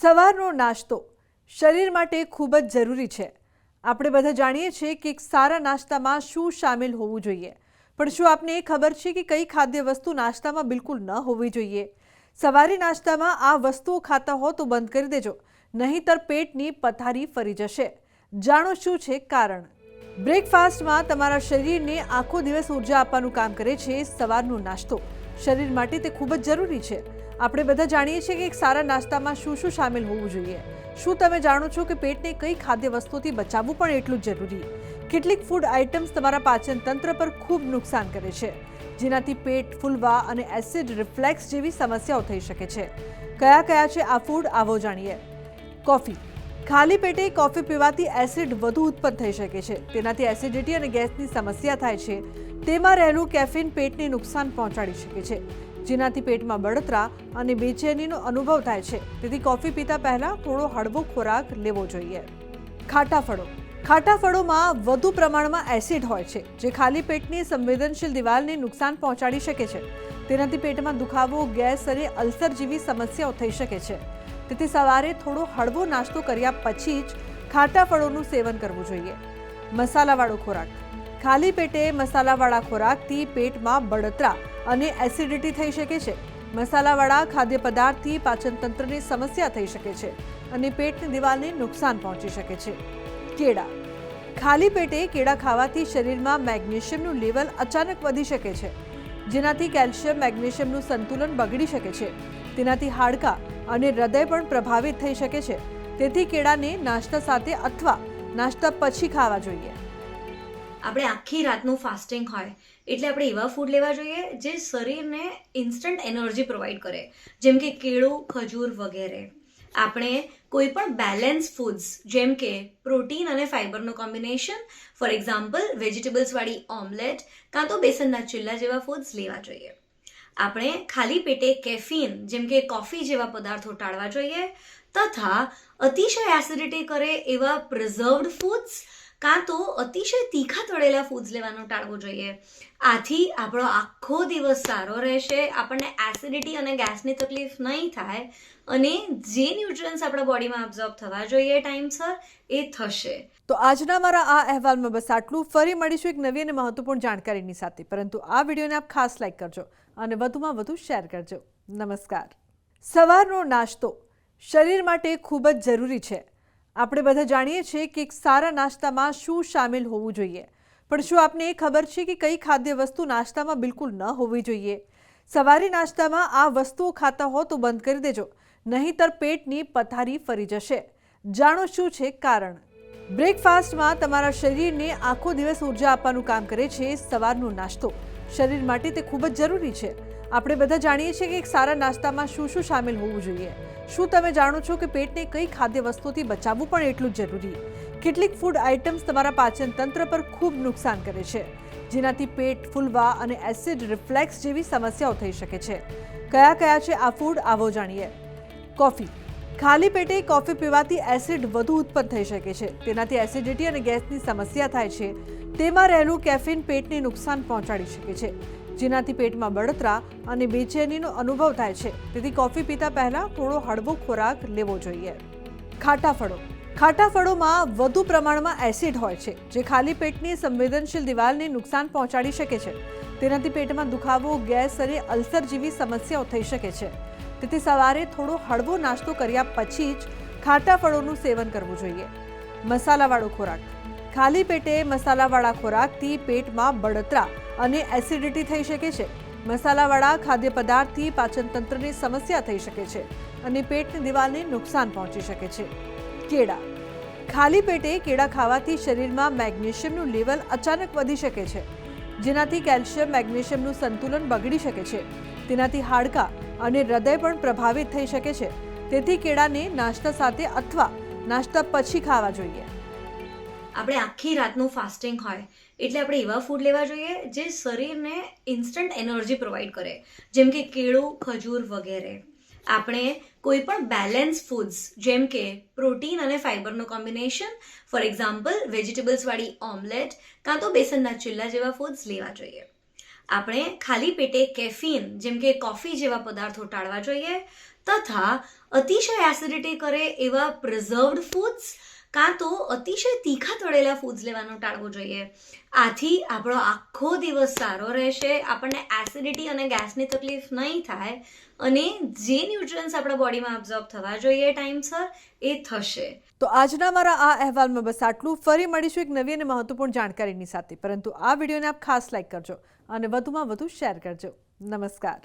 સવારનો નાસ્તો શરીર માટે ખૂબ જ જરૂરી છે। આપણે બધા જાણીએ છીએ કે એક સારા નાસ્તામાં શું શામેલ હોવું જોઈએ, પણ શું આપને એ ખબર છે કે કઈ ખાદ્ય વસ્તુ નાસ્તામાં બિલકુલ ન હોવી જોઈએ? સવારે નાસ્તામાં આ વસ્તુઓ ખાતા હો તો બંધ કરી દેજો, નહીંતર પેટની પથારી ફરી જશે। જાણો શું છે કારણ। બ્રેકફાસ્ટમાં તમારા શરીરને આખો દિવસ ઉર્જા આપવાનું કામ કરે છે સવારનો નાસ્તો। શરીર માટે તે ખૂબ જ જરૂરી છે। આપણે બધા જાણીએ છીએ કે એક સારા નાસ્તામાં શું શું શામેલ હોવું જોઈએ। શું તમે જાણો છો કે પેટને કઈ ખાદ્ય વસ્તુથી બચાવવું પણ એટલું જ જરૂરી? કેટલીક ફૂડ આઇટમ્સ તમારા પાચન તંત્ર પર ખૂબ નુકસાન કરે છે, જેનાથી પેટ ફૂલવા અને એસિડ રિફ્લેક્સ જેવી સમસ્યાઓ થઈ શકે છે। કયા કયા છે આ ફૂડ, આવો જાણીએ। કોફી। ખાલી પેટે કોફી પીવાથી એસિડ વધુ ઉત્પન્ન થઈ શકે છે। તેનાથી એસિડિટી અને ગેસની સમસ્યા થાય છે। તેમાં રહેલું કેફીન પેટને નુકસાન પહોંચાડી શકે છે, જેનાથી પેટમાં બળતરા અને બેચેનીનો અનુભવ થાય છે। તેથી કોફી પીતા પહેલા થોડો હળવો ખોરાક લેવો જોઈએ। ખાટા ફળો। ખાટા ફળોમાં વધુ પ્રમાણમાં એસિડ હોય છે, જે ખાલી પેટની સંવેદનશીલ દિવાલને નુકસાન પહોંચાડી શકે છે। તેનાથી પેટમાં દુખાવો, ગેસ અને અલ્સર જેવી સમસ્યાઓ થઈ શકે છે। તેથી સવારે થોડો હળવો નાસ્તો કર્યા પછી જ ખાટા ફળોનું સેવન કરવું જોઈએ। મસાલાવાળો ખોરાક। ખાલી પેટે મસાલાવાળા ખોરાકથી પેટમાં બળતરા અને એસિડિટી થઈ શકે છે। મસાલાવાળા ખાદ્ય પદાર્થથી પાચન તંત્રની સમસ્યા થઈ શકે છે અને પેટની દિવાલને નુકસાન પહોંચી શકે છે। કેળા। ખાલી પેટે કેળા ખાવાથી શરીરમાં મેગ્નેશિયમનું લેવલ અચાનક વધી શકે છે, જેનાથી કેલ્શિયમ મેગ્નેશિયમનું સંતુલન બગડી શકે છે। તેનાથી હાડકાં અને હૃદય પણ પ્રભાવિત થઈ શકે છે। તેથી કેળાને નાસ્તા સાથે અથવા નાસ્તા પછી ખાવા જોઈએ। આપણે આખી રાતનું ફાસ્ટિંગ હોય એટલે આપણે એવા ફૂડ લેવા જોઈએ જે શરીરને ઇન્સ્ટન્ટ એનર્જી પ્રોવાઈડ કરે, જેમ કે કેળું, ખજૂર વગેરે। આપણે કોઈ પણ બેલેન્સ ફૂડ્સ જેમ કે પ્રોટીન અને ફાઈબરનું કોમ્બિનેશન, ફોર એક્ઝામ્પલ વેજીટેબલ્સવાળી ઓમલેટ કાં તો બેસનના ચીલા જેવા ફૂડ્સ લેવા જોઈએ। આપણે ખાલી પેટે કેફીન જેમ કે કોફી જેવા પદાર્થો ટાળવા જોઈએ તથા અતિશય એસિડિટી કરે એવા પ્રિઝર્વડ ફૂડ્સ કાં તો અતિશય તીખા તળેલા ફૂડ્સ લેવાનું ટાળવું જોઈએ। આથી આપણો આખો દિવસ સારો રહેશે, આપણને એસિડિટી અને ગેસની તકલીફ નહીં થાય અને જે ન્યુટ્રિયન્ટ્સ આપણા બોડીમાં એબ્ઝોર્બ થવા જોઈએ ટાઈમસર એ થશે। તો આજના મારા આ અહેવાલમાં બસ આટલું। ફરી મળીશું એક નવી અને મહત્વપૂર્ણ જાણકારીની સાથે, પરંતુ આ વિડીયોને આપ ખાસ લાઈક કરજો અને વધુમાં વધુ શેર કરજો। નમસ્કાર। સવારનો નાસ્તો શરીર માટે ખૂબ જ જરૂરી છે। આપણે બધા જાણીએ છીએ કે એક સારા નાસ્તામાં શું શામેલ હોવું જોઈએ, પણ શું આપને એ ખબર છે કે કઈ ખાદ્ય વસ્તુ નાસ્તામાં બિલકુલ ન હોવી જોઈએ? સવારે નાસ્તામાં આ વસ્તુઓ ખાતા હો તો બંધ કરી દેજો, નહીંતર પેટની પથારી ફરી જશે। જાણો શું છે કારણ। બ્રેકફાસ્ટમાં તમારા શરીરને આખો દિવસ ઉર્જા આપવાનું કામ કરે છે સવારનો નાસ્તો। શરીર માટે તે ખૂબ જ જરૂરી છે। આપણે બધા જાણીએ છીએ કે એક સારા નાસ્તામાં શું શું શામેલ હોવું જોઈએ। શું તમે જાણો છો કે પેટને કઈ ખાદ્ય વસ્તુથી બચાવવું પણ એટલું જ જરૂરી? કેટલીક ફૂડ આઇટમ્સ તમારા પાચન તંત્ર પર ખૂબ નુકસાન કરે છે, જેનાથી પેટ ફૂલવા અને એસિડ રિફ્લેક્સ જેવી સમસ્યાઓ થઈ શકે છે। કયા કયા છે આ ફૂડ, આવો જાણીએ। કોફી। ખાલી પેટે કોફી પીવાથી એસિડ વધુ ઉત્પન્ન થઈ શકે છે। તેનાથી એસિડિટી અને ગેસની સમસ્યા થાય છે। તેમાં રહેલું કેફીન પેટને નુકસાન પહોંચાડી શકે છે, જેનાથી પેટમાં બળતરા અને બેચેનીનો અનુભવ થાય છે। તેથી કોફી પીતા પહેલા થોડો હળવો ખોરાક લેવો જોઈએ। ખાટા ફળો। ખાટા ફળોમાં વધુ પ્રમાણમાં એસિડ હોય છે, જે ખાલી પેટની સંવેદનશીલ દિવાલને નુકસાન પહોંચાડી શકે છે। તેનાથી પેટમાં દુખાવો, ગેસ અને અલ્સર જેવી સમસ્યાઓ થઈ શકે છે। તેથી સવારે થોડો હળવો નાસ્તો કર્યા પછી જ ખાટા ફળોનું સેવન કરવું જોઈએ। મસાલાવાળો ખોરાક। ખાલી પેટે મસાલાવાળા ખોરાકથી પેટમાં બળતરા અને એસિડિટી થઈ શકે છે। મસાલાવાળા ખાદ્ય પદાર્થથી પાચન તંત્રની સમસ્યા થઈ શકે છે અને પેટની દિવાલને નુકસાન પહોંચી શકે છે। કેળા। ખાલી પેટે કેળા ખાવાથી શરીરમાં મેગ્નેશિયમનું લેવલ અચાનક વધી શકે છે, જેનાથી કેલ્શિયમ મેગ્નેશિયમનું સંતુલન બગડી શકે છે। તેનાથી હાડકાં અને હૃદય પણ પ્રભાવિત થઈ શકે છે। તેથી કેળાને નાસ્તા સાથે અથવા નાસ્તા પછી ખાવા જોઈએ। આપણે આખી રાતનું ફાસ્ટિંગ હોય એટલે આપણે એવા ફૂડ લેવા જોઈએ જે શરીરને ઇન્સ્ટન્ટ એનર્જી પ્રોવાઈડ કરે, જેમ કે કેળું, ખજૂર વગેરે। આપણે કોઈ પણ બેલેન્સ ફૂડ્સ જેમ કે પ્રોટીન અને ફાઈબરનું કોમ્બિનેશન, ફોર એક્ઝામ્પલ વેજીટેબલ્સવાળી ઓમલેટ કાં તો બેસનના ચીલા જેવા ફૂડ્સ લેવા જોઈએ। આપણે ખાલી પેટે કેફીન જેમ કે કોફી જેવા પદાર્થો ટાળવા જોઈએ તથા અતિશય એસિડિટી કરે એવા પ્રિઝર્વડ ફૂડ્સ કાં તો અતિશય તીખા તળેલા ફૂડ્સ લેવાનું ટાળવું જોઈએ. આથી આપણો આખો દિવસ સારો રહેશે, આપણને એસિડિટી અને ગેસની તકલીફ નહીં થાય અને જે ન્યુટ્રિયન્ટ્સ આપણા બોડીમાં એબ્ઝોર્બ થવા જોઈએ ટાઈમસર એ થશે. તો આજના મારા આ અહેવાલમાં બસ આટલું. ફરી મળીશું એક નવી અને મહત્વપૂર્ણ જાણકારીની સાથે, પરંતુ આ વિડીયોને આપ ખાસ લાઈક કરજો અને વધુમાં વધુ શેર કરજો. નમસ્કાર.